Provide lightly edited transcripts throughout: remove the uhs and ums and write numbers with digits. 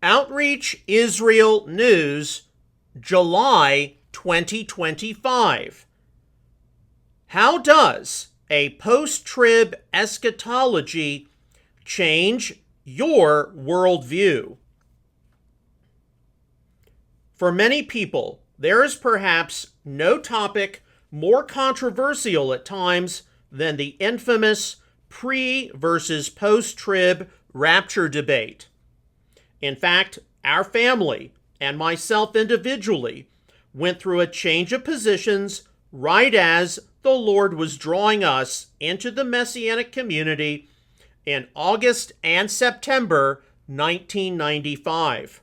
Outreach Israel News, July 2025. How does a post-trib eschatology change your worldview? For many people, there is perhaps no topic more controversial at times than the infamous pre- versus post-trib rapture debate. In fact, our family and myself individually went through a change of positions right as the Lord was drawing us into the Messianic community in August and September 1995.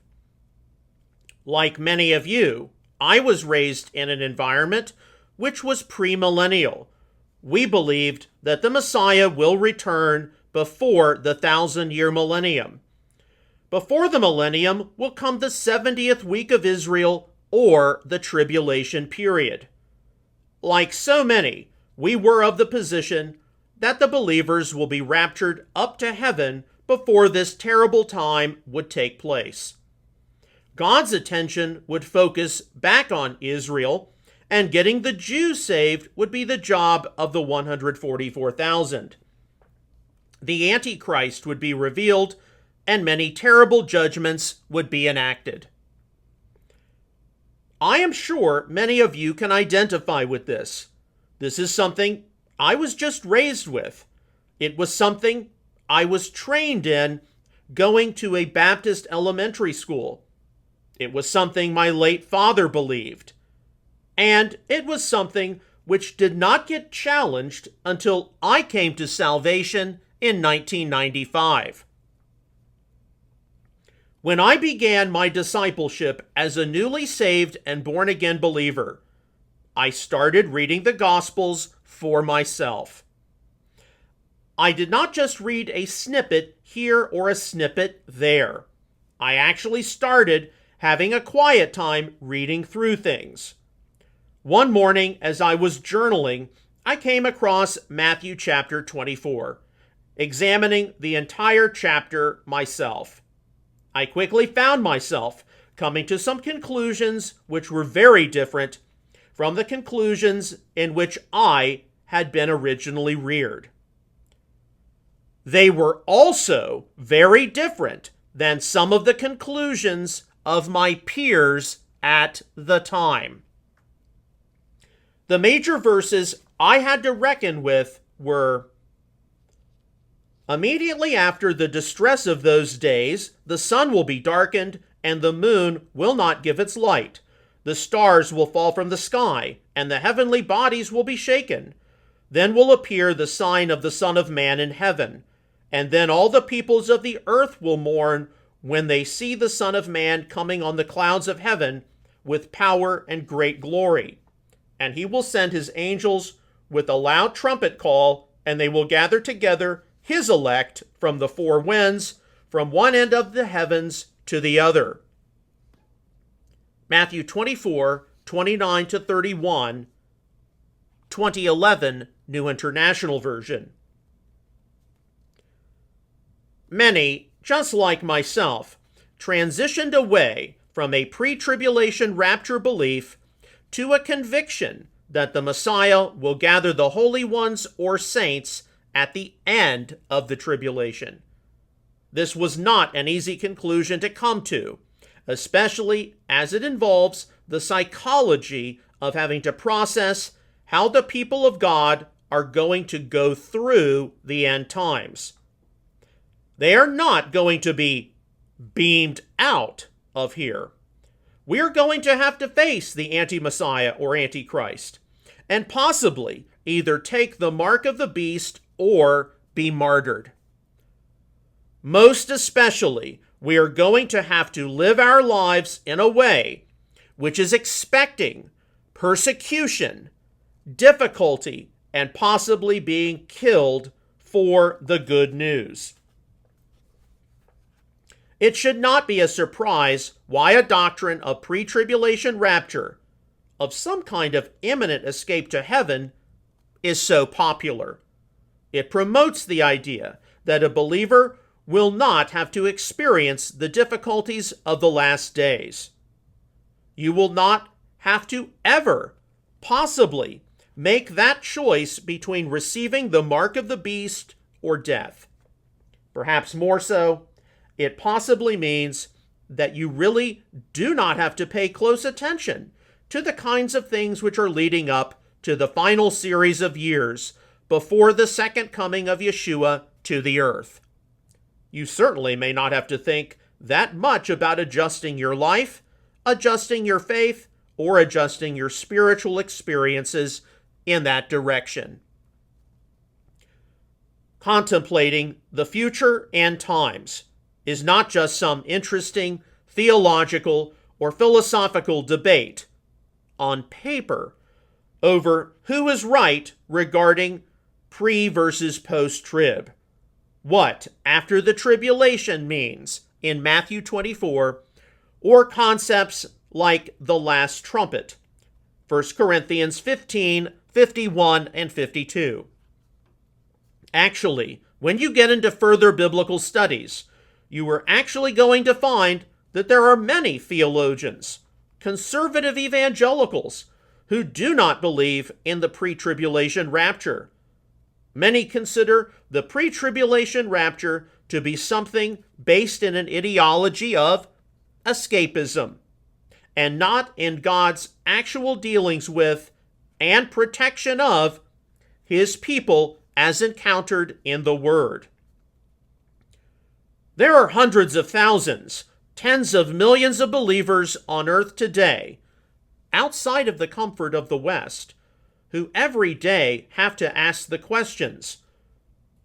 Like many of you, I was raised in an environment which was premillennial. We believed that the Messiah will return before the 1,000-year millennium. Before the millennium will come the 70th week of Israel or the tribulation period. Like so many, we were of the position that the believers will be raptured up to heaven before this terrible time would take place. God's attention would focus back on Israel, and getting the Jews saved would be the job of the 144,000. The Antichrist would be revealed, and many terrible judgments would be enacted. I am sure many of you can identify with this. This is something I was just raised with. It was something I was trained in going to a Baptist elementary school. It was something my late father believed. And it was something which did not get challenged until I came to salvation in 1995. When I began my discipleship as a newly saved and born-again believer, I started reading the Gospels for myself. I did not just read a snippet here or a snippet there. I actually started having a quiet time reading through things. One morning, as I was journaling, I came across Matthew chapter 24, examining the entire chapter myself. I quickly found myself coming to some conclusions which were very different from the conclusions in which I had been originally reared. They were also very different than some of the conclusions of my peers at the time. The major verses I had to reckon with were: immediately after the distress of those days, the sun will be darkened, and the moon will not give its light. The stars will fall from the sky, and the heavenly bodies will be shaken. Then will appear the sign of the Son of Man in heaven. And then all the peoples of the earth will mourn when they see the Son of Man coming on the clouds of heaven with power and great glory. And he will send his angels with a loud trumpet call, and they will gather together his elect from the four winds, from one end of the heavens to the other. Matthew 24, 29 to 31, 2011 New International Version. Many, just like myself, transitioned away from a pre-tribulation rapture belief to a conviction that the Messiah will gather the holy ones or saints at the end of the tribulation. This was not an easy conclusion to come to, especially as it involves the psychology of having to process how the people of God are going to go through the end times. They are not going to be beamed out of here. We are going to have to face the anti-Messiah or Antichrist, and possibly either take the mark of the beast or be martyred. Most especially, we are going to have to live our lives in a way which is expecting persecution, difficulty, and possibly being killed for the good news. It should not be a surprise why a doctrine of pre-tribulation rapture, of some kind of imminent escape to heaven, is so popular. It promotes the idea that a believer will not have to experience the difficulties of the last days. You will not have to ever possibly make that choice between receiving the mark of the beast or death. Perhaps more so, it possibly means that you really do not have to pay close attention to the kinds of things which are leading up to the final series of years before the second coming of Yeshua to the earth. You certainly may not have to think that much about adjusting your life, adjusting your faith, or adjusting your spiritual experiences in that direction. Contemplating the future and times is not just some interesting theological or philosophical debate on paper over who is right regarding pre versus post-trib, what after the tribulation means in Matthew 24, or concepts like the last trumpet, 1 Corinthians 15, 51, and 52. Actually, when you get into further biblical studies, you are actually going to find that there are many theologians, conservative evangelicals, who do not believe in the pre-tribulation rapture. Many consider the pre-tribulation rapture to be something based in an ideology of escapism, and not in God's actual dealings with and protection of his people as encountered in the Word. There are hundreds of thousands, tens of millions of believers on earth today, outside of the comfort of the West, who every day have to ask the questions: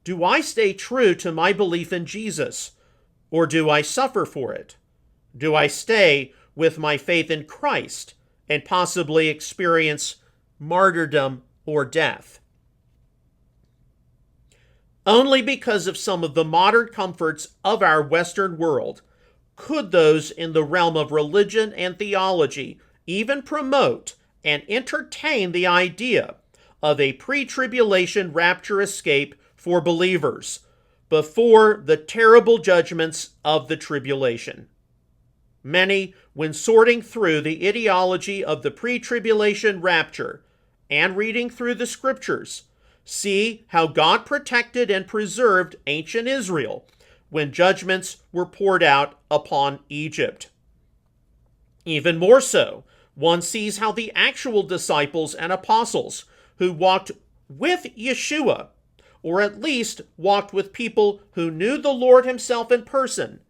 do I stay true to my belief in Jesus, or do I suffer for it? Do I stay with my faith in Christ and possibly experience martyrdom or death? Only because of some of the modern comforts of our Western world could those in the realm of religion and theology even promote and entertain the idea of a pre-tribulation rapture escape for believers before the terrible judgments of the tribulation. Many, when sorting through the ideology of the pre-tribulation rapture and reading through the scriptures, see how God protected and preserved ancient Israel when judgments were poured out upon Egypt. Even more so, one sees how the actual disciples and apostles who walked with Yeshua, or at least walked with people who knew the Lord himself in person,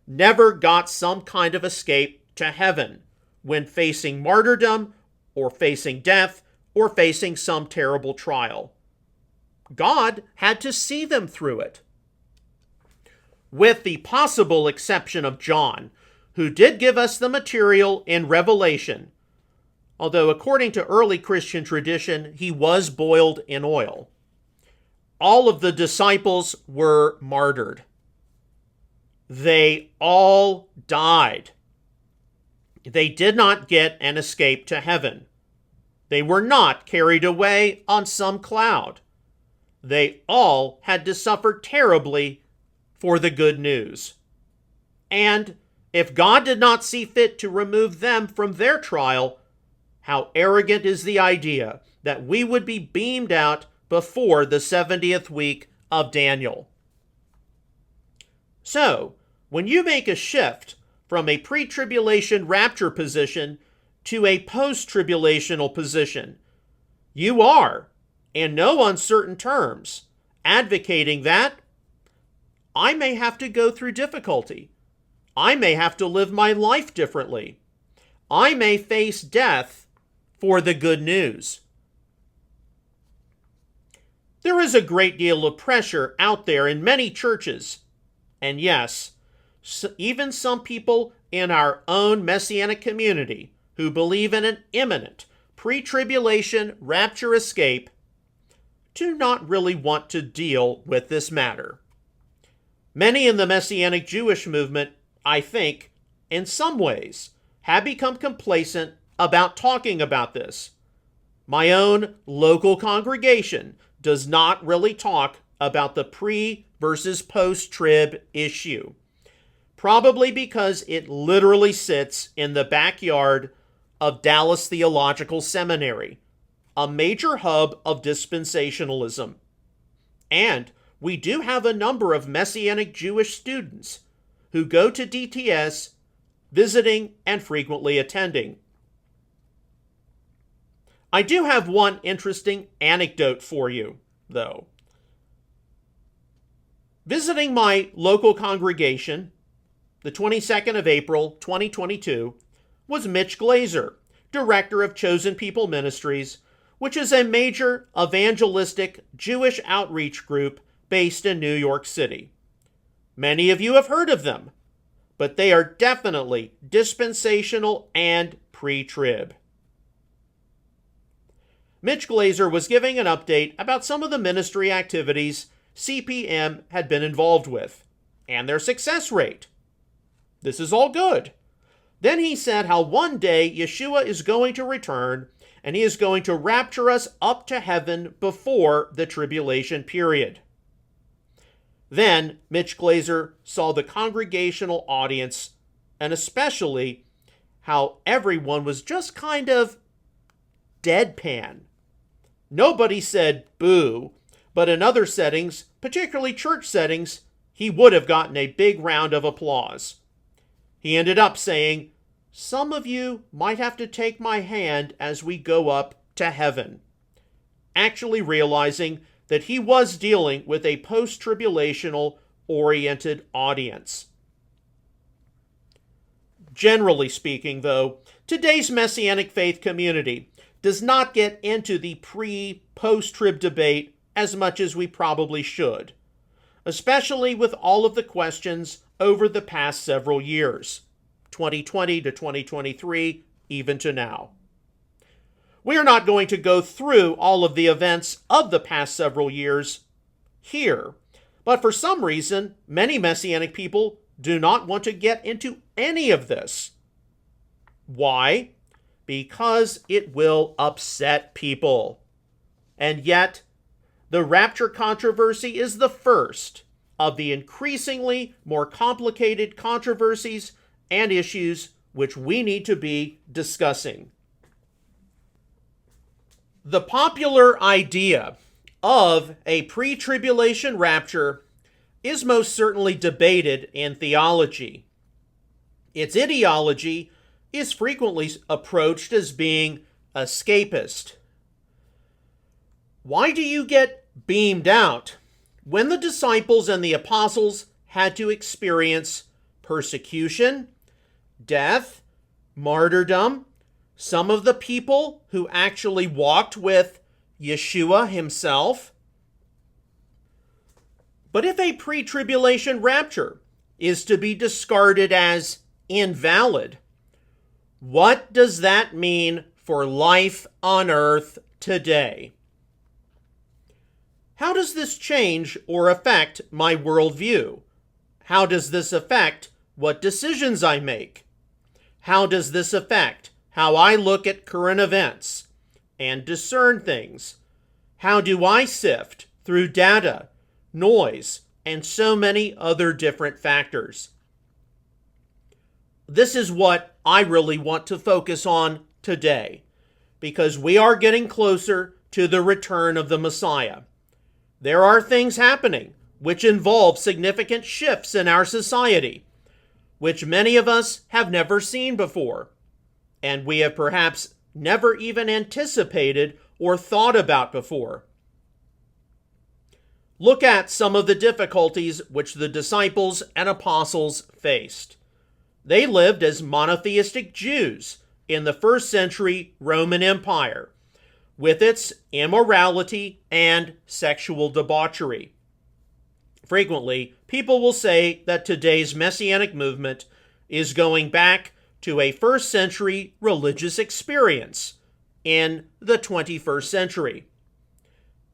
never got some kind of escape to heaven when facing martyrdom, or facing death, or facing some terrible trial. God had to see them through it. With the possible exception of John, who did give us the material in Revelation, although according to early Christian tradition, he was boiled in oil. All of the disciples were martyred. They all died. They did not get an escape to heaven. They were not carried away on some cloud. They all had to suffer terribly for the good news. And if God did not see fit to remove them from their trial, how arrogant is the idea that we would be beamed out before the 70th week of Daniel. So, when you make a shift from a pre-tribulation rapture position to a post-tribulational position, you are, in no uncertain terms, advocating that I may have to go through difficulty. I may have to live my life differently. I may face death for the good news. There is a great deal of pressure out there in many churches, and yes, even some people in our own Messianic community who believe in an imminent pre-tribulation rapture escape do not really want to deal with this matter. Many in the Messianic Jewish movement, I think, in some ways, have become complacent about talking about this. My own local congregation does not really talk about the pre versus post-trib issue, probably because it literally sits in the backyard of Dallas Theological Seminary, a major hub of dispensationalism. And we do have a number of Messianic Jewish students who go to DTS, visiting and frequently attending. I do have one interesting anecdote for you, though. Visiting my local congregation, the 22nd of April, 2022, was Mitch Glazer, director of Chosen People Ministries, which is a major evangelistic Jewish outreach group based in New York City. Many of you have heard of them, but they are definitely dispensational and pre-trib. Mitch Glazer was giving an update about some of the ministry activities CPM had been involved with, and their success rate. This is all good. Then he said how one day Yeshua is going to return, and he is going to rapture us up to heaven before the tribulation period. Then Mitch Glazer saw the congregational audience, and especially how everyone was just kind of deadpan. Nobody said boo, but in other settings, particularly church settings, he would have gotten a big round of applause. He ended up saying, "Some of you might have to take my hand as we go up to heaven," actually realizing that he was dealing with a post-tribulational oriented audience. Generally speaking, though, today's Messianic faith community does not get into the pre-post-trib debate as much as we probably should, especially with all of the questions over the past several years, 2020 to 2023, even to now. We are not going to go through all of the events of the past several years here, but for some reason, many Messianic people do not want to get into any of this. Why? Because it will upset people. And yet, the rapture controversy is the first of the increasingly more complicated controversies and issues which we need to be discussing. The popular idea of a pre-tribulation rapture is most certainly debated in theology. Its ideology is frequently approached as being escapist. Why do you get beamed out when the disciples and the apostles had to experience persecution, death, martyrdom? Some of the people who actually walked with Yeshua himself. But if a pre-tribulation rapture is to be discarded as invalid, what does that mean for life on earth today? How does this change or affect my worldview? How does this affect what decisions I make? How does this affect how I look at current events and discern things? How do I sift through data, noise, and so many other different factors? This is what I really want to focus on today, because we are getting closer to the return of the Messiah. There are things happening which involve significant shifts in our society, which many of us have never seen before, and we have perhaps never even anticipated or thought about before. Look at some of the difficulties which the disciples and apostles faced. They lived as monotheistic Jews in the first century Roman Empire, with its immorality and sexual debauchery. Frequently, people will say that today's Messianic movement is going back to a first century religious experience in the 21st century.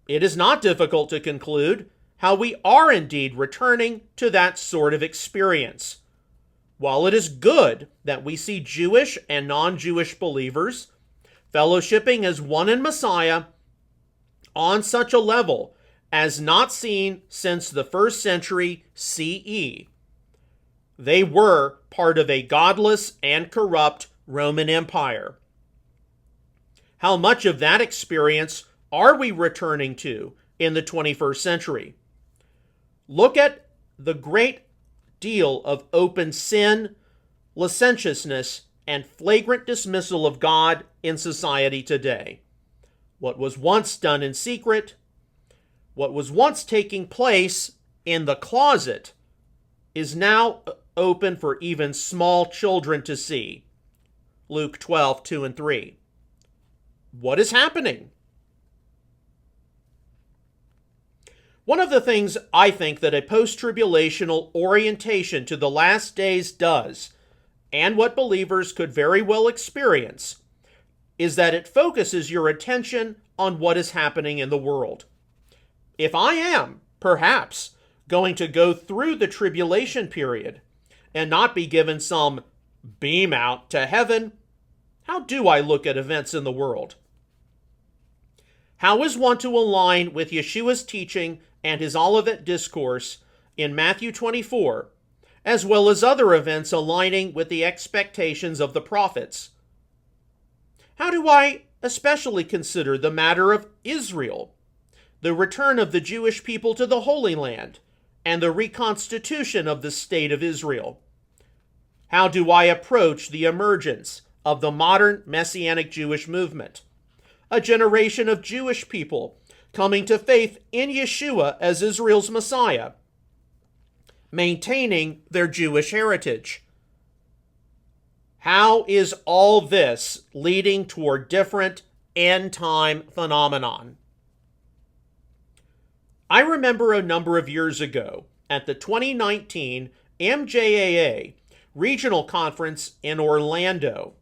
It is not difficult to conclude how we are indeed returning to that sort of experience. While it is good that we see Jewish and non-Jewish believers fellowshipping as one in Messiah on such a level as not seen since the 1st century CE. They were part of a godless and corrupt Roman Empire. How much of that experience are we returning to in the 21st century? Look at the great deal of open sin, licentiousness, and flagrant dismissal of God in society today. What was once done in secret, what was once taking place in the closet, is now open for even small children to see. Luke 12, 2 and 3. What is happening? One of the things I think that a post-tribulational orientation to the last days does, and what believers could very well experience, is that it focuses your attention on what is happening in the world. If I am, perhaps, going to go through the tribulation period and not be given some beam out to heaven, how do I look at events in the world? How is one to align with Yeshua's teaching and his Olivet Discourse in Matthew 24, as well as other events aligning with the expectations of the prophets? How do I especially consider the matter of Israel, the return of the Jewish people to the Holy Land, and the reconstitution of the state of Israel? How do I approach the emergence of the modern Messianic Jewish movement, a generation of Jewish people coming to faith in Yeshua as Israel's Messiah, maintaining their Jewish heritage? How is all this leading toward different end-time phenomenon? I remember a number of years ago at the 2019 MJAA Regional Conference in Orlando,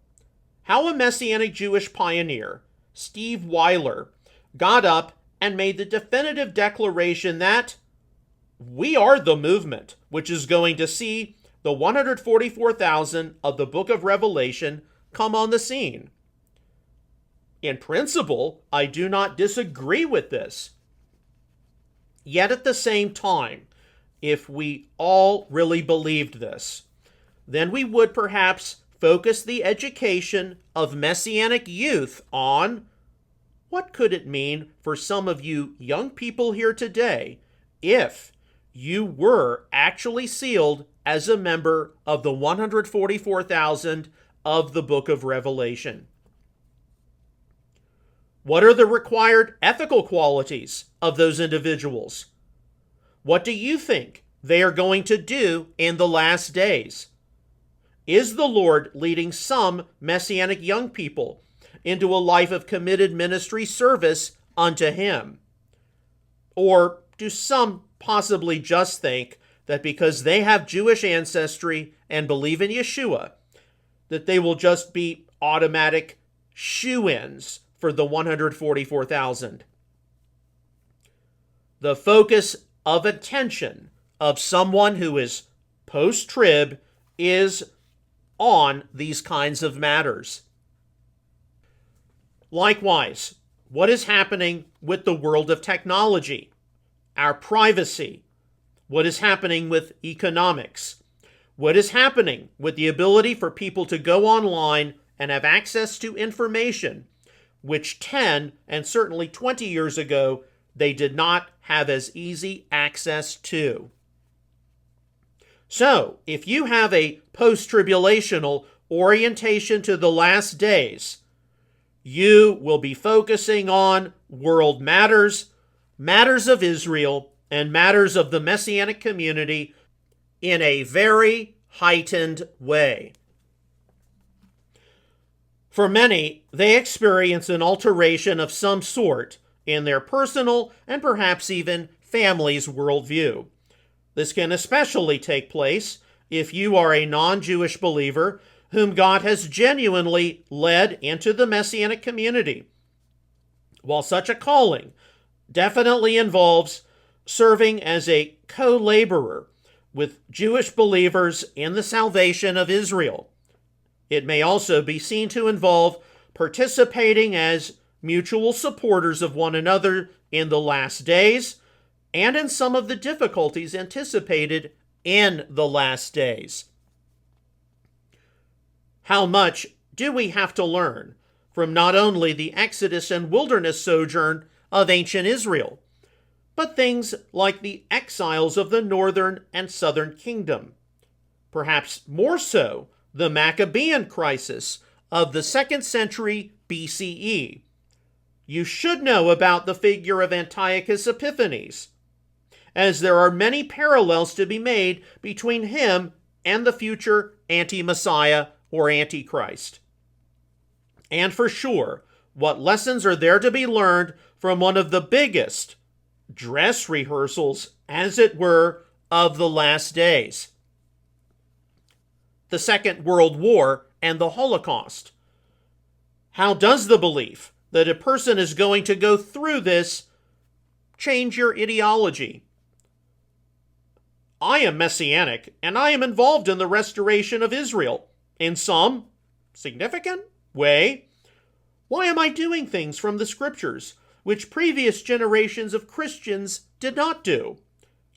how a Messianic Jewish pioneer, Steve Weiler, got up and made the definitive declaration that we are the movement which is going to see the 144,000 of the book of Revelation come on the scene. In principle, I do not disagree with this. Yet at the same time, if we all really believed this, then we would perhaps focus the education of Messianic youth on what could it mean for some of you young people here today if you were actually sealed as a member of the 144,000 of the book of Revelation. What are the required ethical qualities of those individuals? What do you think they are going to do in the last days? Is the Lord leading some Messianic young people into a life of committed ministry service unto Him? Or do some possibly just think that because they have Jewish ancestry and believe in Yeshua, that they will just be automatic shoo-ins for the 144,000? The focus of attention of someone who is post-trib is on these kinds of matters. Likewise, what is happening with the world of technology, our privacy? What is happening with economics? What is happening with the ability for people to go online and have access to information, which 10 and certainly 20 years ago, they did not have as easy access to? So, if you have a post-tribulational orientation to the last days, you will be focusing on world matters, matters of Israel, and matters of the Messianic community in a very heightened way. For many, they experience an alteration of some sort in their personal and perhaps even family's worldview. This can especially take place if you are a non-Jewish believer whom God has genuinely led into the Messianic community. While such a calling definitely involves serving as a co-laborer with Jewish believers in the salvation of Israel, it may also be seen to involve participating as mutual supporters of one another in the last days and in some of the difficulties anticipated in the last days. How much do we have to learn from not only the exodus and wilderness sojourn of ancient Israel, but things like the exiles of the northern and southern kingdom? Perhaps more so, the Maccabean crisis of the 2nd century BCE. You should know about the figure of Antiochus Epiphanes, as there are many parallels to be made between him and the future anti-Messiah or Antichrist. And for sure, what lessons are there to be learned from one of the biggest dress rehearsals, as it were, of the last days? The Second World War and the Holocaust. How does the belief that a person is going to go through this change your ideology? I am Messianic, and I am involved in the restoration of Israel in some significant way. Why am I doing things from the scriptures which previous generations of Christians did not do?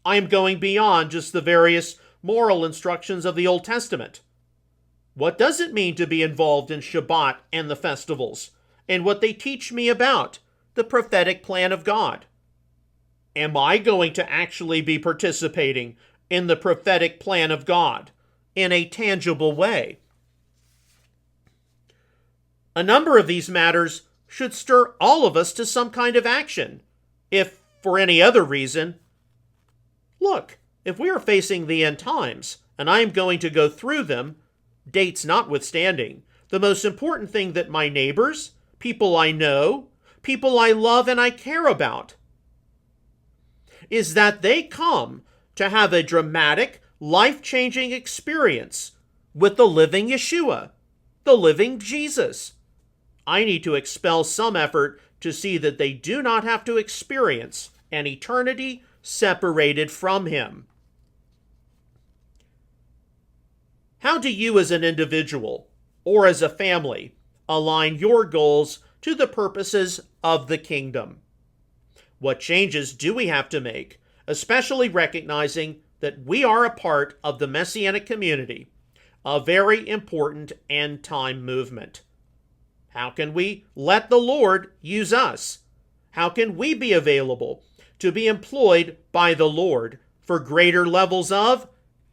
I am going beyond just the various moral instructions of the Old Testament. What does it mean to be involved in Shabbat and the festivals, and what they teach me about the prophetic plan of God? Am I going to actually be participating in the prophetic plan of God in a tangible way? A number of these matters should stir all of us to some kind of action, if for any other reason. Look, if we are facing the end times, and I am going to go through them, dates notwithstanding, the most important thing that my neighbors, people I know, people I love and I care about, is that they come to have a dramatic, life-changing experience with the living Yeshua, the living Jesus. I need to expel some effort to see that they do not have to experience an eternity separated from him. How do you as an individual or as a family align your goals to the purposes of the kingdom? What changes do we have to make, especially recognizing that we are a part of the Messianic community, a very important end-time movement? How can we let the Lord use us? How can we be available to be employed by the Lord for greater levels of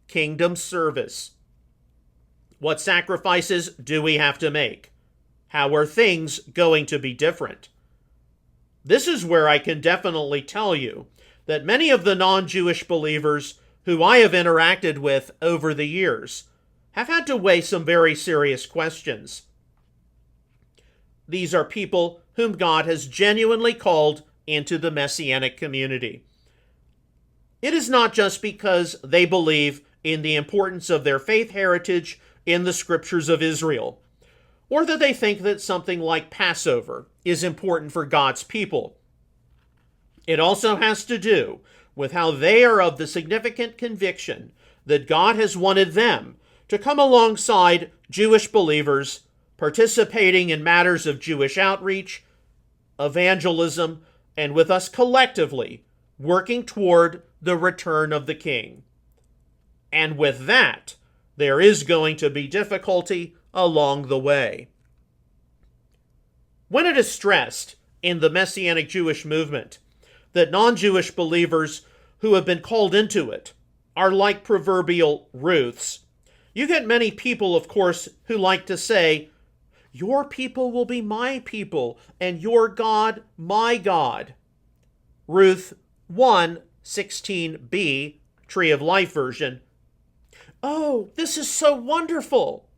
kingdom service? What sacrifices do we have to make? How are things going to be different? This is where I can definitely tell you that many of the non-Jewish believers who I have interacted with over the years have had to weigh some very serious questions. These are people whom God has genuinely called into the Messianic community. It is not just because they believe in the importance of their faith heritage in the scriptures of Israel, or that they think that something like Passover is important for God's people. It also has to do with how they are of the significant conviction that God has wanted them to come alongside Jewish believers participating in matters of Jewish outreach, evangelism, and with us collectively working toward the return of the King. And with that, there is going to be difficulty along the way. When it is stressed in the Messianic Jewish movement that non-Jewish believers who have been called into it are like proverbial Ruths, you get many people, of course, who like to say, "Your people will be my people, and your God, my God." Ruth 1:16b, Tree of Life version. Oh, this is so wonderful.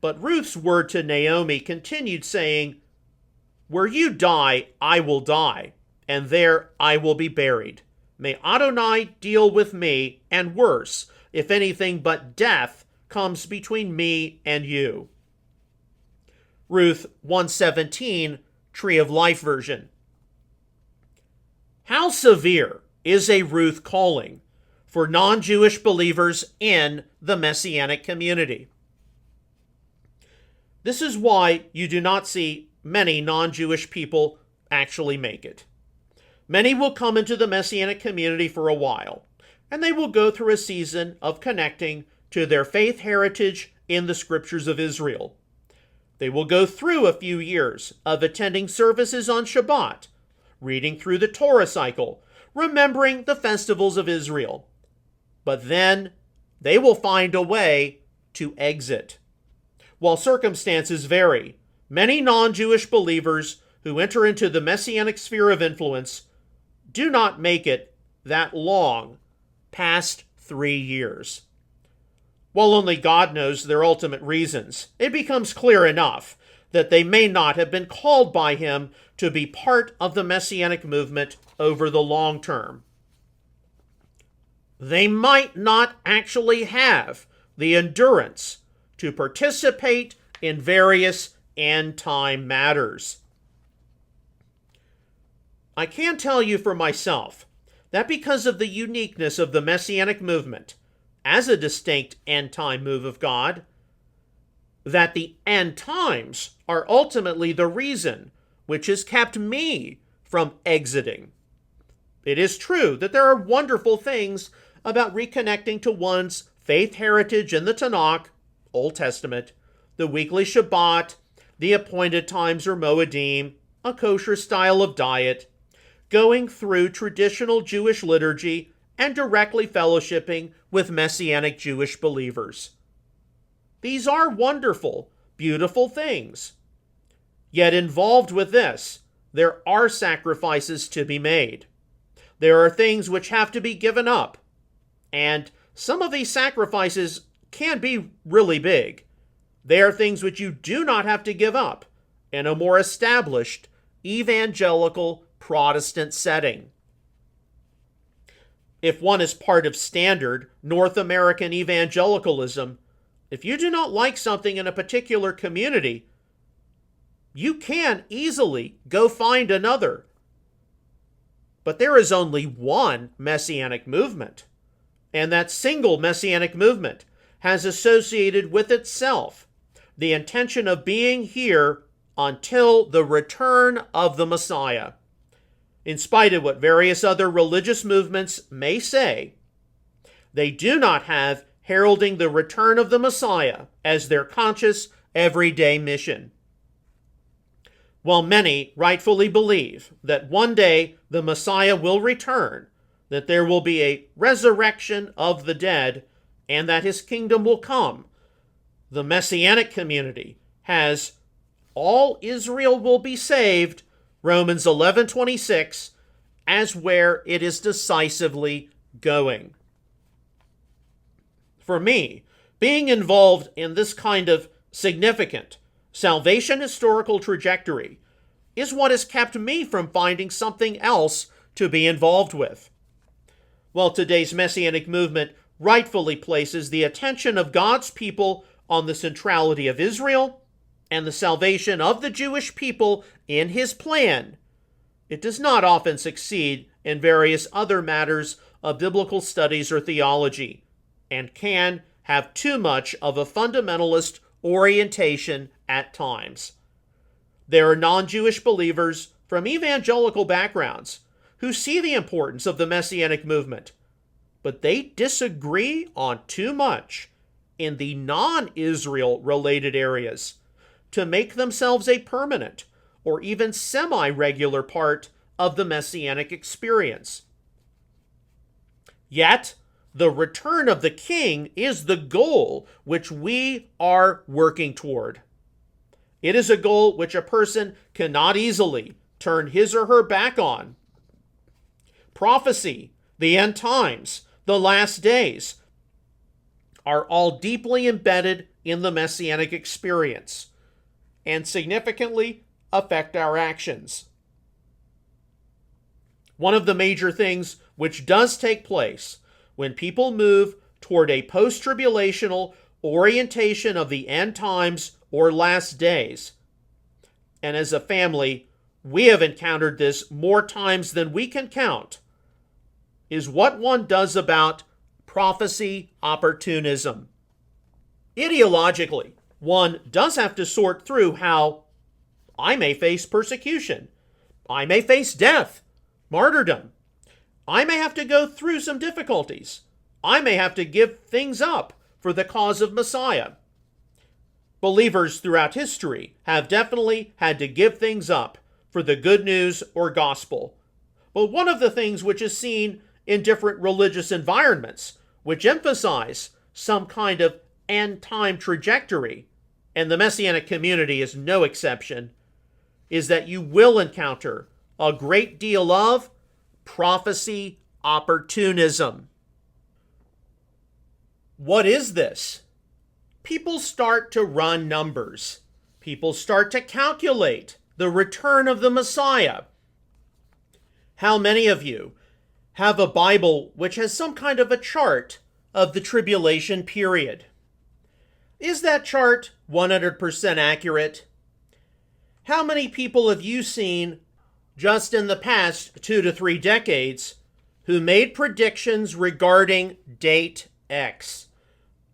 But Ruth's word to Naomi continued saying, "Where you die, I will die, and there I will be buried. May Adonai deal with me, and worse, if anything but death comes between me and you." Ruth 1:17, Tree of Life version. How severe is a Ruth calling for non-Jewish believers in the Messianic community? This is why you do not see many non-Jewish people actually make it. Many will come into the Messianic community for a while, and they will go through a season of connecting to their faith heritage in the scriptures of Israel. They will go through a few years of attending services on Shabbat, reading through the Torah cycle, remembering the festivals of Israel. But then they will find a way to exit. While circumstances vary, many non-Jewish believers who enter into the Messianic sphere of influence do not make it that long, past 3 years. While only God knows their ultimate reasons, it becomes clear enough that they may not have been called by Him to be part of the Messianic movement over the long term. They might not actually have the endurance to participate in various end-time matters. I can tell you for myself that because of the uniqueness of the Messianic movement as a distinct end-time move of God, that the end times are ultimately the reason which has kept me from exiting. It is true that there are wonderful things about reconnecting to one's faith heritage in the Tanakh, Old Testament, the weekly Shabbat, the appointed times or Moedim, a kosher style of diet, going through traditional Jewish liturgy, and directly fellowshipping with Messianic Jewish believers. These are wonderful, beautiful things. Yet involved with this, there are sacrifices to be made. There are things which have to be given up. And some of these sacrifices can be really big. They are things which you do not have to give up in a more established evangelical Protestant setting. If one is part of standard North American evangelicalism, if you do not like something in a particular community, you can easily go find another. But there is only one Messianic movement, and that single Messianic movement has associated with itself the intention of being here until the return of the Messiah. In spite of what various other religious movements may say, they do not have heralding the return of the Messiah as their conscious, everyday mission. While many rightfully believe that one day the Messiah will return, that there will be a resurrection of the dead, and that his kingdom will come, the Messianic community has all Israel will be saved, Romans 11:26, as where it is decisively going. For me, being involved in this kind of significant salvation historical trajectory is what has kept me from finding something else to be involved with. While today's Messianic movement rightfully places the attention of God's people on the centrality of Israel and the salvation of the Jewish people in His plan, it does not often succeed in various other matters of biblical studies or theology, and can have too much of a fundamentalist orientation at times. There are non-Jewish believers from evangelical backgrounds who see the importance of the Messianic movement, but they disagree on too much in the non-Israel related areas to make themselves a permanent or even semi-regular part of the Messianic experience. Yet, the return of the King is the goal which we are working toward. It is a goal which a person cannot easily turn his or her back on. Prophecy, the end times, the last days are all deeply embedded in the Messianic experience and significantly affect our actions. One of the major things which does take place when people move toward a post-tribulational orientation of the end times or last days, and as a family, we have encountered this more times than we can count, is what one does about prophecy opportunism. Ideologically, one does have to sort through how I may face persecution, I may face death, martyrdom. I may have to go through some difficulties. I may have to give things up for the cause of Messiah. Believers throughout history have definitely had to give things up for the good news or gospel. But one of the things which is seen in different religious environments, which emphasize some kind of end-time trajectory, and the Messianic community is no exception, is that you will encounter a great deal of prophecy opportunism. What is this? People start to run numbers. People start to calculate the return of the Messiah. How many of you have a Bible which has some kind of a chart of the tribulation period? Is that chart 100% accurate? How many people have you seen just in the past 2 to 3 decades who made predictions regarding date X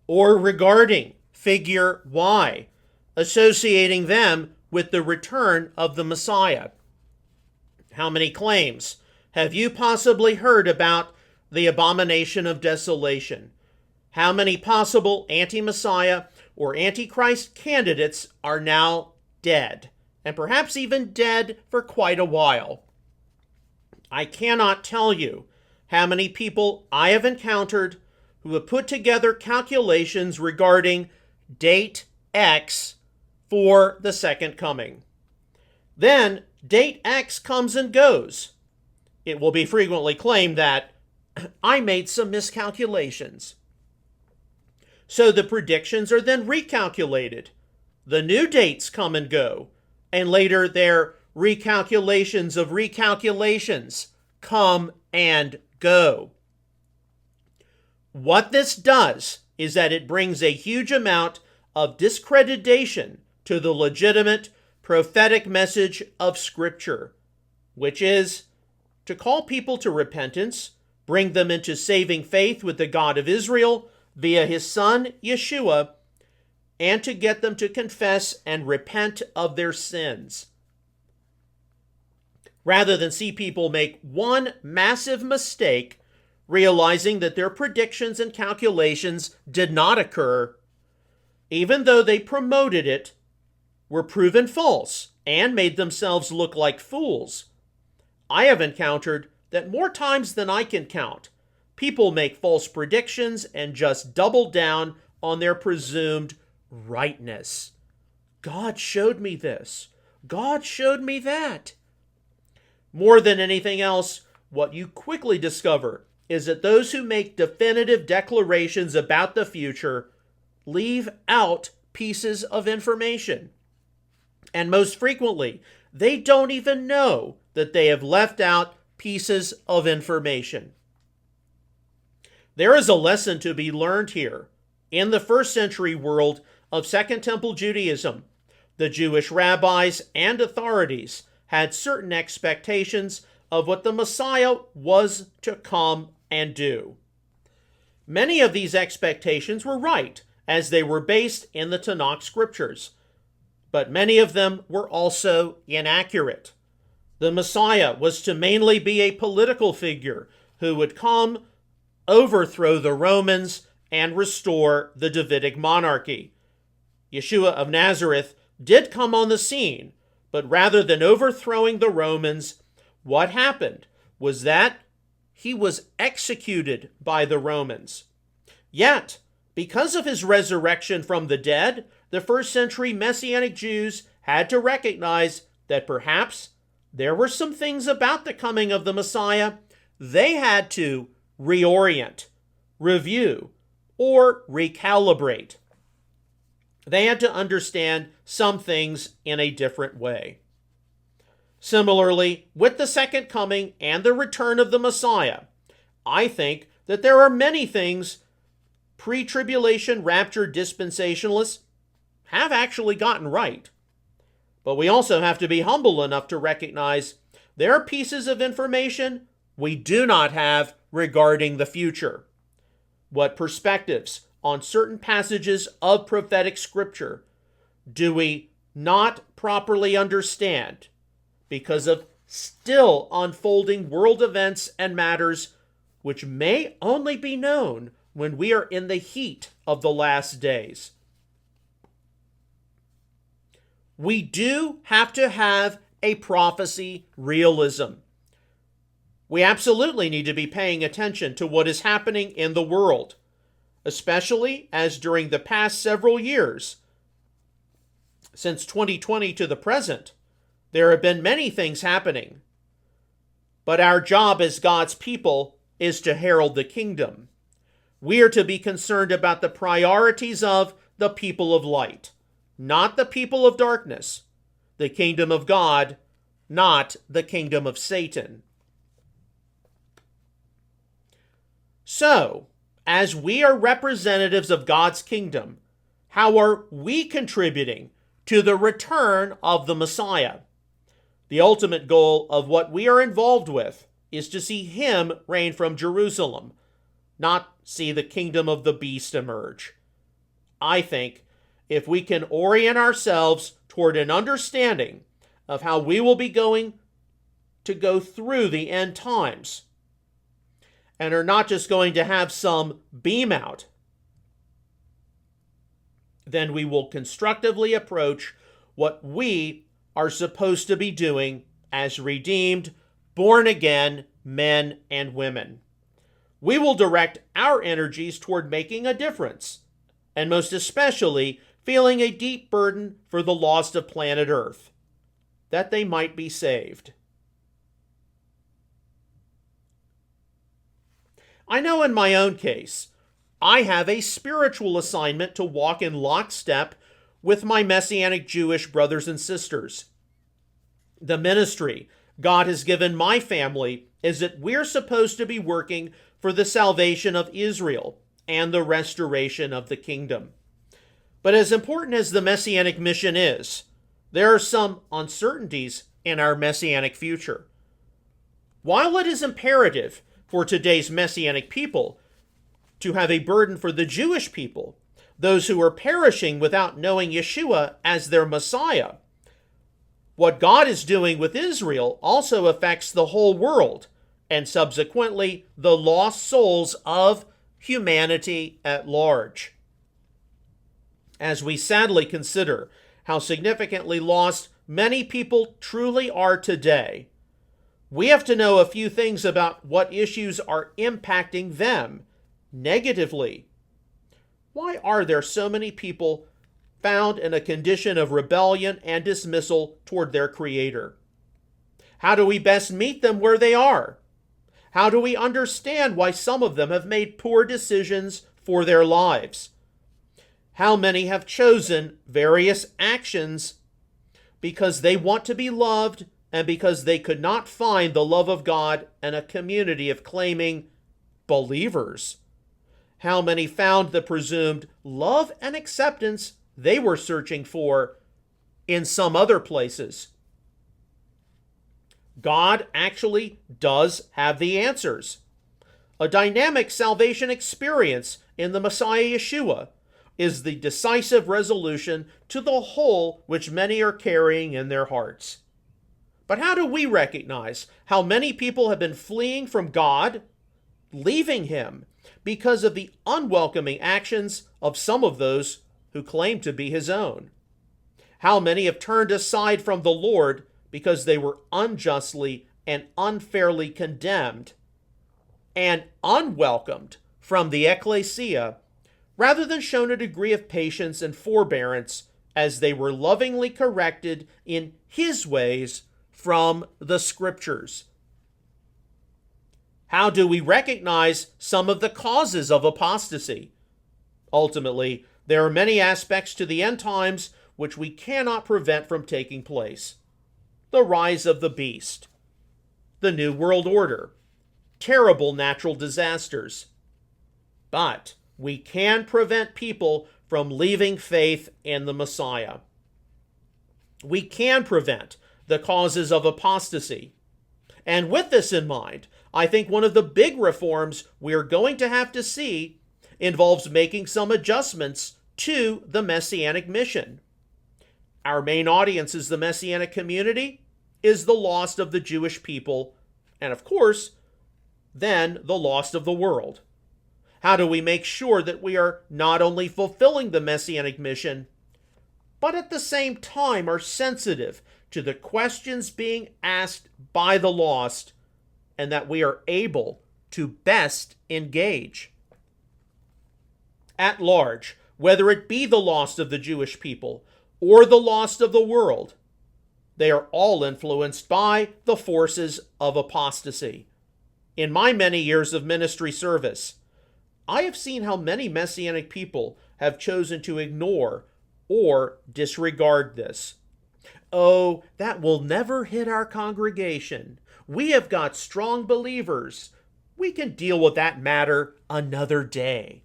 or regarding figure Y, associating them with the return of the Messiah? How many claims have you possibly heard about the abomination of desolation? How many possible anti-Messiah or antichrist candidates are now dead, and perhaps even dead for quite a while? I cannot tell you how many people I have encountered who have put together calculations regarding date X for the second coming. Then date X comes and goes. It will be frequently claimed that I made some miscalculations. So the predictions are then recalculated. The new dates come and go, and later their recalculations of recalculations come and go. What this does is that it brings a huge amount of discreditation to the legitimate prophetic message of Scripture, which is to call people to repentance, bring them into saving faith with the God of Israel via his Son, Yeshua, and to get them to confess and repent of their sins. Rather than see people make one massive mistake, realizing that their predictions and calculations did not occur, even though they promoted it, were proven false and made themselves look like fools. I have encountered that more times than I can count, people make false predictions and just double down on their presumed rightness. God showed me this. God showed me that. More than anything else, what you quickly discover is that those who make definitive declarations about the future leave out pieces of information. And most frequently, they don't even know that they have left out pieces of information. There is a lesson to be learned here. In the first century world of Second Temple Judaism, the Jewish rabbis and authorities had certain expectations of what the Messiah was to come and do. Many of these expectations were right, as they were based in the Tanakh scriptures, but many of them were also inaccurate. The Messiah was to mainly be a political figure who would come, overthrow the Romans, and restore the Davidic monarchy. Yeshua of Nazareth did come on the scene, but rather than overthrowing the Romans, what happened was that he was executed by the Romans. Yet, because of his resurrection from the dead, the first century Messianic Jews had to recognize that perhaps there were some things about the coming of the Messiah they had to reorient, review, or recalibrate. They had to understand some things in a different way. Similarly, with the second coming and the return of the Messiah, I think that there are many things pre-tribulation rapture dispensationalists have actually gotten right. But we also have to be humble enough to recognize there are pieces of information we do not have regarding the future. What perspectives on certain passages of prophetic scripture do we not properly understand because of still unfolding world events and matters which may only be known when we are in the heat of the last days. We do have to have a prophecy realism. We absolutely need to be paying attention to what is happening in the world, especially as during the past several years, since 2020 to the present, there have been many things happening. But our job as God's people is to herald the kingdom. We are to be concerned about the priorities of the people of light, not the people of darkness, the kingdom of God, not the kingdom of Satan. So, as we are representatives of God's kingdom, how are we contributing to the return of the Messiah? The ultimate goal of what we are involved with is to see him reign from Jerusalem, not see the kingdom of the beast emerge. I think if we can orient ourselves toward an understanding of how we will be going to go through the end times, and are not just going to have some beam out, then we will constructively approach what we are supposed to be doing as redeemed, born-again men and women. We will direct our energies toward making a difference, and most especially feeling a deep burden for the lost of planet Earth, that they might be saved. I know in my own case, I have a spiritual assignment to walk in lockstep with my Messianic Jewish brothers and sisters. The ministry God has given my family is that we're supposed to be working for the salvation of Israel and the restoration of the kingdom. But as important as the Messianic mission is, there are some uncertainties in our Messianic future. While it is imperative for today's Messianic people to have a burden for the Jewish people, those who are perishing without knowing Yeshua as their Messiah, what God is doing with Israel also affects the whole world, and subsequently the lost souls of humanity at large. As we sadly consider how significantly lost many people truly are today, we have to know a few things about what issues are impacting them negatively. Why are there so many people found in a condition of rebellion and dismissal toward their Creator? How do we best meet them where they are? How do we understand why some of them have made poor decisions for their lives? How many have chosen various actions because they want to be loved and because they could not find the love of God and a community of claiming believers? How many found the presumed love and acceptance they were searching for in some other places? God actually does have the answers. A dynamic salvation experience in the Messiah Yeshua is the decisive resolution to the hole which many are carrying in their hearts. But how do we recognize how many people have been fleeing from God, leaving him, because of the unwelcoming actions of some of those who claim to be his own? How many have turned aside from the Lord because they were unjustly and unfairly condemned and unwelcomed from the ecclesia, rather than shown a degree of patience and forbearance as they were lovingly corrected in his ways from the scriptures? How do we recognize some of the causes of apostasy? Ultimately, there are many aspects to the end times which we cannot prevent from taking place. The rise of the beast, the New World Order, terrible natural disasters. But we can prevent people from leaving faith in the Messiah. We can prevent the causes of apostasy. And with this in mind, I think one of the big reforms we're going to have to see involves making some adjustments to the Messianic mission. Our main audience is the Messianic community, is the lost of the Jewish people, and of course, then the lost of the world. How do we make sure that we are not only fulfilling the messianic mission, but at the same time are sensitive to the questions being asked by the lost, and that we are able to best engage? At large, whether it be the lost of the Jewish people or the lost of the world, they are all influenced by the forces of apostasy. In my many years of ministry service, I have seen how many messianic people have chosen to ignore or disregard this. Oh, that will never hit our congregation. We have got strong believers. We can deal with that matter another day.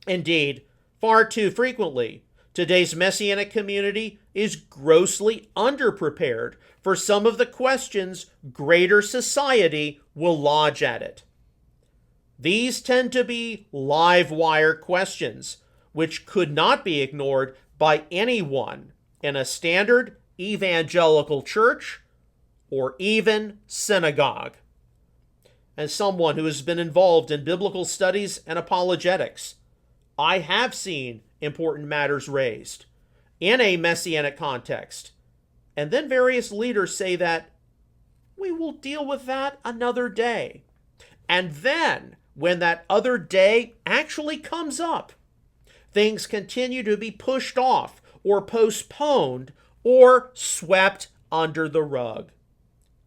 Indeed, far too frequently, today's messianic community is grossly underprepared for some of the questions greater society will lodge at it. These tend to be live wire questions, which could not be ignored by anyone in a standard evangelical church or even synagogue. As someone who has been involved in biblical studies and apologetics, I have seen important matters raised in a messianic context, and then various leaders say that we will deal with that another day. And then, when that other day actually comes up, things continue to be pushed off or postponed or swept under the rug.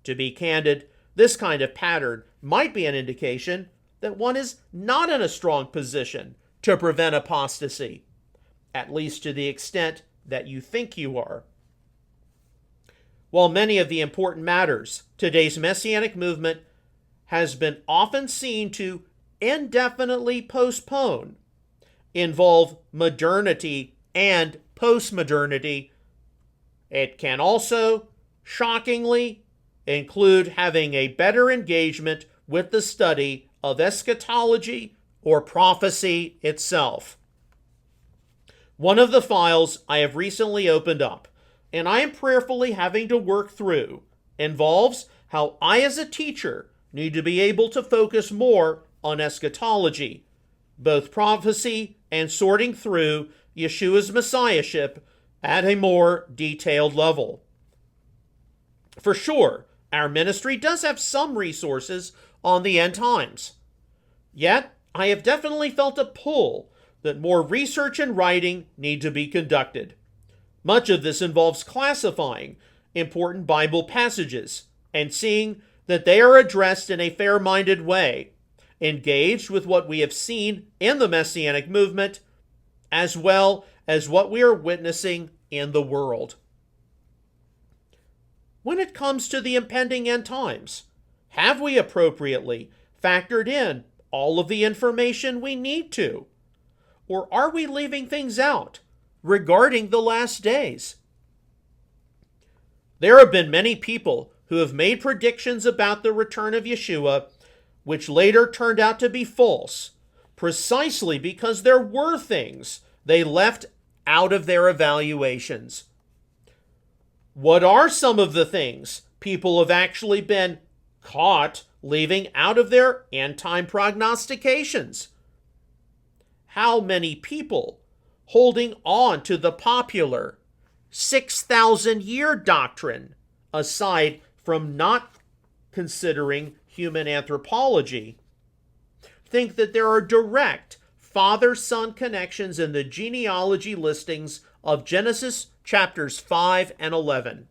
To be candid, this kind of pattern might be an indication that one is not in a strong position to prevent apostasy, at least to the extent that you think you are. While many of the important matters today's messianic movement has been often seen to indefinitely postpone, involve modernity and postmodernity, it can also, shockingly, include having a better engagement with the study of eschatology or prophecy itself. One of the files I have recently opened up, and I am prayerfully having to work through, involves how I as a teacher need to be able to focus more on eschatology, both prophecy and sorting through Yeshua's messiahship at a more detailed level. For sure, our ministry does have some resources on the end times. Yet, I have definitely felt a pull that more research and writing need to be conducted. Much of this involves classifying important Bible passages and seeing that they are addressed in a fair-minded way, engaged with what we have seen in the Messianic movement, as well as what we are witnessing in the world. When it comes to the impending end times, have we appropriately factored in all of the information we need to? Or are we leaving things out regarding the last days? There have been many people who have made predictions about the return of Yeshua, which later turned out to be false, precisely because there were things they left out of their evaluations. What are some of the things people have actually been caught leaving out of their end-time prognostications? How many people holding on to the popular 6,000-year doctrine, aside from not considering human anthropology, think that there are direct father-son connections in the genealogy listings of Genesis chapters 5 and 11.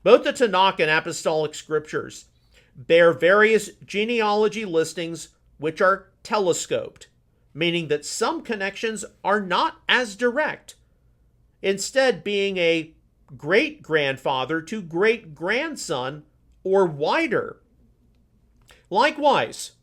Both the Tanakh and Apostolic Scriptures bear various genealogy listings which are telescoped, meaning that some connections are not as direct, instead being a great-grandfather to great-grandson or wider. Likewise,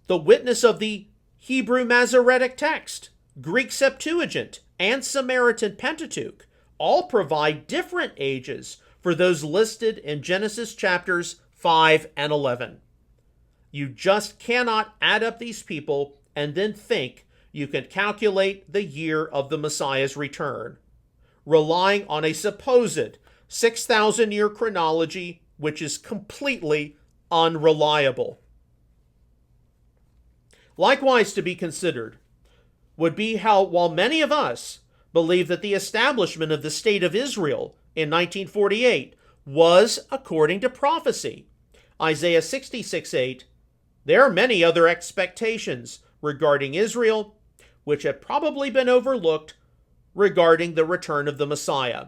the witness of the Hebrew Masoretic text, Greek Septuagint, and Samaritan Pentateuch all provide different ages for those listed in Genesis chapters 5 and 11. You just cannot add up these people and then think you can calculate the year of the Messiah's return, relying on a supposed 6,000-year chronology, which is completely unreliable. Likewise, to be considered would be how, while many of us believe that the establishment of the State of Israel in 1948 was according to prophecy, Isaiah 66:8, there are many other expectations regarding Israel which have probably been overlooked regarding the return of the Messiah.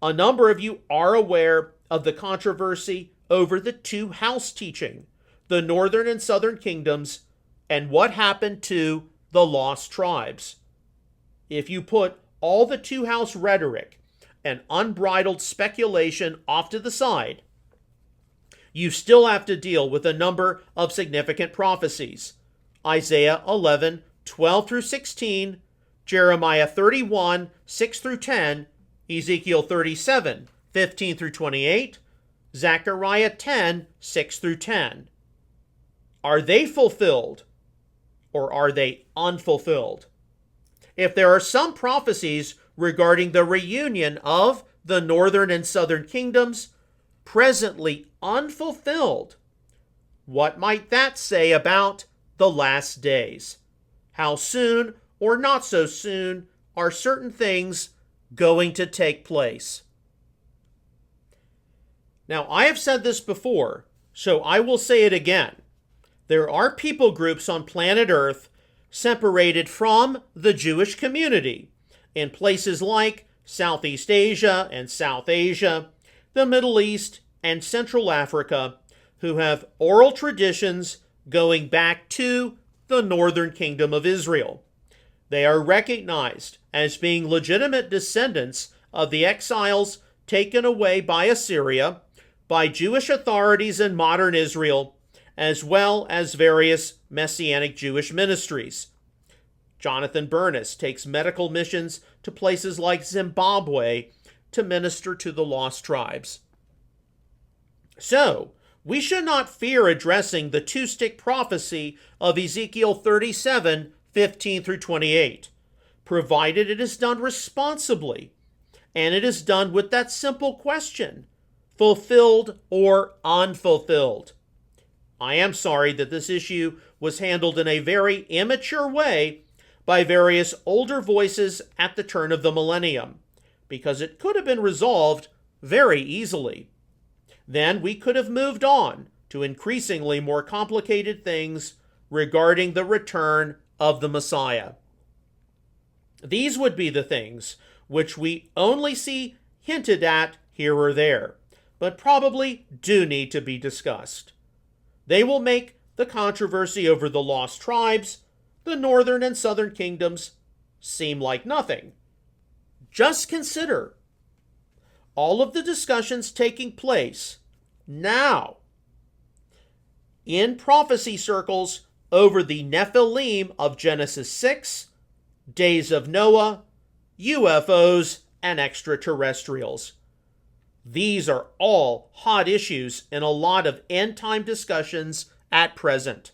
A number of you are aware of the controversy over the two-house teaching, the northern and southern kingdoms, and what happened to the lost tribes. If you put all the two-house rhetoric and unbridled speculation off to the side, you still have to deal with a number of significant prophecies. Isaiah 11, 12 through 16, Jeremiah 31, 6 through 10, Ezekiel 37, 15 through 28, Zechariah 10, 6 through 10. Are they fulfilled, or are they unfulfilled? If there are some prophecies regarding the reunion of the northern and southern kingdoms presently unfulfilled, what might that say about the last days? How soon or not so soon are certain things going to take place? Now, I have said this before, so I will say it again. There are people groups on planet Earth separated from the Jewish community in places like Southeast Asia and South Asia, the Middle East, and Central Africa, who have oral traditions going back to the northern kingdom of Israel. They are recognized as being legitimate descendants of the exiles taken away by Assyria, by Jewish authorities in modern Israel, as well as various Messianic Jewish ministries. Jonathan Bernis takes medical missions to places like Zimbabwe to minister to the lost tribes. So, we should not fear addressing the two-stick prophecy of Ezekiel 37, 15 through 28, provided it is done responsibly, and it is done with that simple question: fulfilled or unfulfilled? I am sorry that this issue was handled in a very immature way by various older voices at the turn of the millennium, because it could have been resolved very easily. Then we could have moved on to increasingly more complicated things regarding the return of the Messiah. These would be the things which we only see hinted at here or there, but probably do need to be discussed. They will make the controversy over the lost tribes, the northern and southern kingdoms, seem like nothing. Just consider all of the discussions taking place now in prophecy circles over the Nephilim of Genesis 6, days of Noah, UFOs, and extraterrestrials. These are all hot issues in a lot of end-time discussions at present.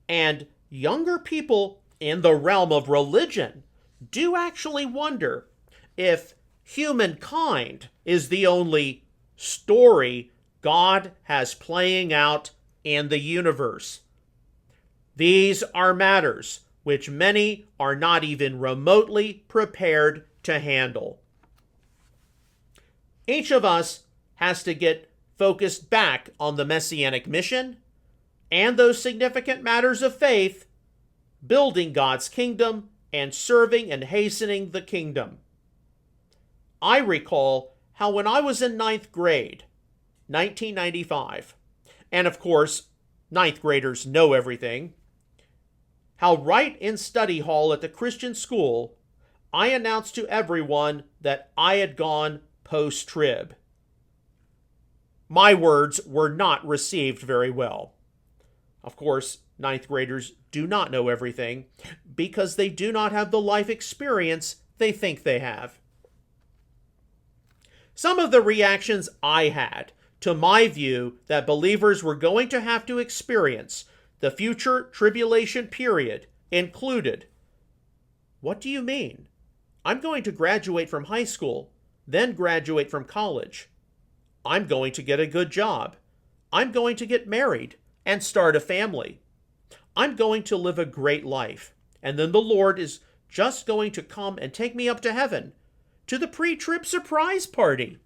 And younger people in the realm of religion do actually wonder if humankind is the only story God has playing out in the universe. These are matters which many are not even remotely prepared to handle. Each of us has to get focused back on the Messianic mission and those significant matters of faith, building God's kingdom and serving and hastening the kingdom. I recall how when I was in 9th grade, 1995, and of course, 9th graders know everything, how right in study hall at the Christian school, I announced to everyone that I had gone post-trib. My words were not received very well. Of course, 9th graders do not know everything because they do not have the life experience they think they have. Some of the reactions I had to my view that believers were going to have to experience the future tribulation period included, "What do you mean? I'm going to graduate from high school, then graduate from college. I'm going to get a good job. I'm going to get married and start a family. I'm going to live a great life. And then the Lord is just going to come and take me up to heaven, to the pre-trib surprise party.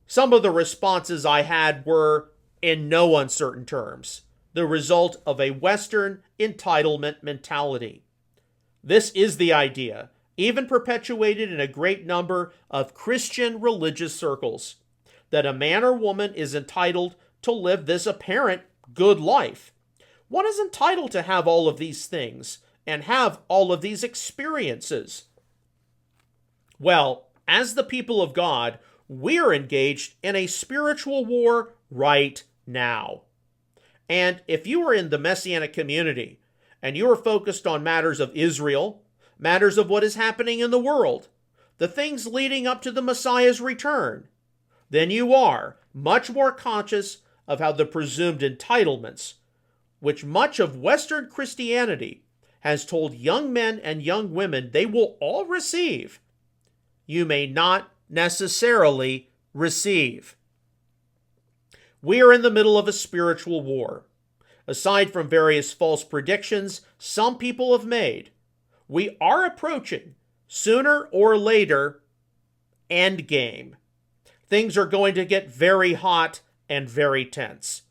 Some of the responses I had were, in no uncertain terms, the result of a Western entitlement mentality. This is the idea, even perpetuated in a great number of Christian religious circles, that a man or woman is entitled to live this apparent good life. One is entitled to have all of these things and have all of these experiences. Well, as the people of God, we're engaged in a spiritual war right now. And if you are in the Messianic community and you are focused on matters of Israel, matters of what is happening in the world, the things leading up to the Messiah's return, then you are much more conscious of how the presumed entitlements, which much of Western Christianity has told young men and young women they will all receive, you may not necessarily receive. We are in the middle of a spiritual war. Aside from various false predictions some people have made, we are approaching, sooner or later, endgame. Things are going to get very hot and very tense.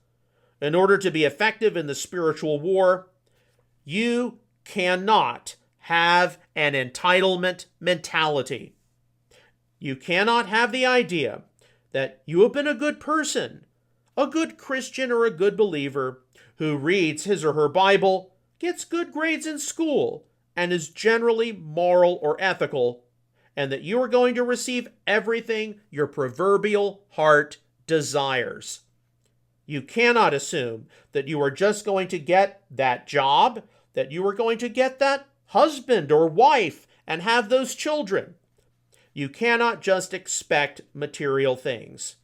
In order to be effective in the spiritual war, you cannot have an entitlement mentality. You cannot have the idea that you have been a good person, a good Christian or a good believer who reads his or her Bible, gets good grades in school, and is generally moral or ethical, and that you are going to receive everything your proverbial heart desires. You cannot assume that you are just going to get that job, that you are going to get that husband or wife and have those children. You cannot just expect material things.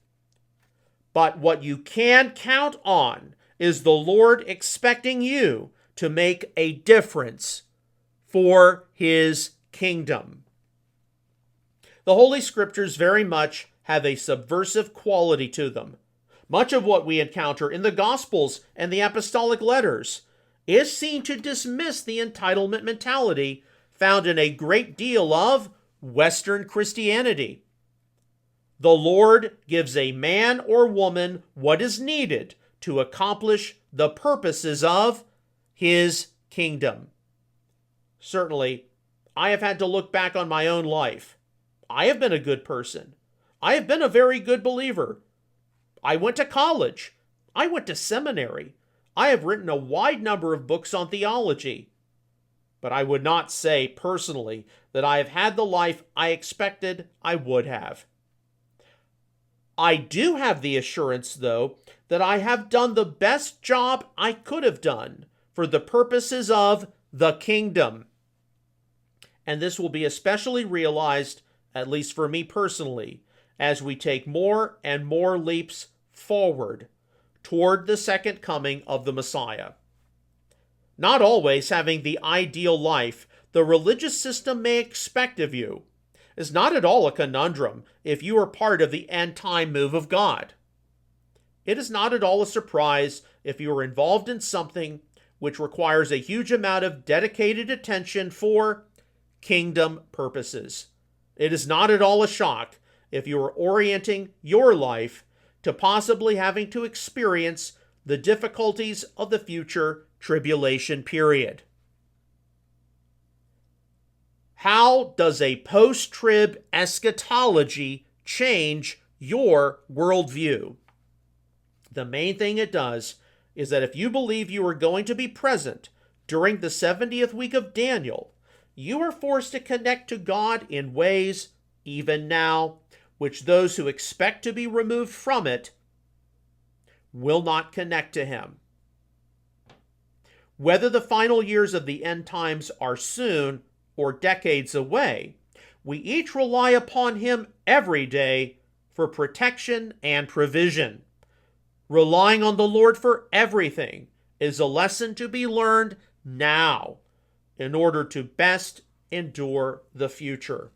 But what you can count on is the Lord expecting you to make a difference for His kingdom. The Holy Scriptures very much have a subversive quality to them. Much of what we encounter in the Gospels and the apostolic letters is seen to dismiss the entitlement mentality found in a great deal of Western Christianity. The Lord gives a man or woman what is needed to accomplish the purposes of His kingdom. Certainly, I have had to look back on my own life. I have been a good person. I have been a very good believer. I went to college. I went to seminary. I have written a wide number of books on theology. But I would not say personally that I have had the life I expected I would have. I do have the assurance, though, that I have done the best job I could have done for the purposes of the kingdom. And this will be especially realized, at least for me personally, as we take more and more leaps forward toward the second coming of the Messiah. Not always having the ideal life the religious system may expect of you is not at all a conundrum if you are part of the end-time move of God. It is not at all a surprise if you are involved in something which requires a huge amount of dedicated attention for kingdom purposes. It is not at all a shock if you are orienting your life to possibly having to experience the difficulties of the future tribulation period. How does a post-trib eschatology change your worldview? The main thing it does is that if you believe you are going to be present during the 70th week of Daniel, you are forced to connect to God in ways, even now, which those who expect to be removed from it will not connect to Him. Whether the final years of the end times are soon or decades away, we each rely upon Him every day for protection and provision. Relying on the Lord for everything is a lesson to be learned now in order to best endure the future.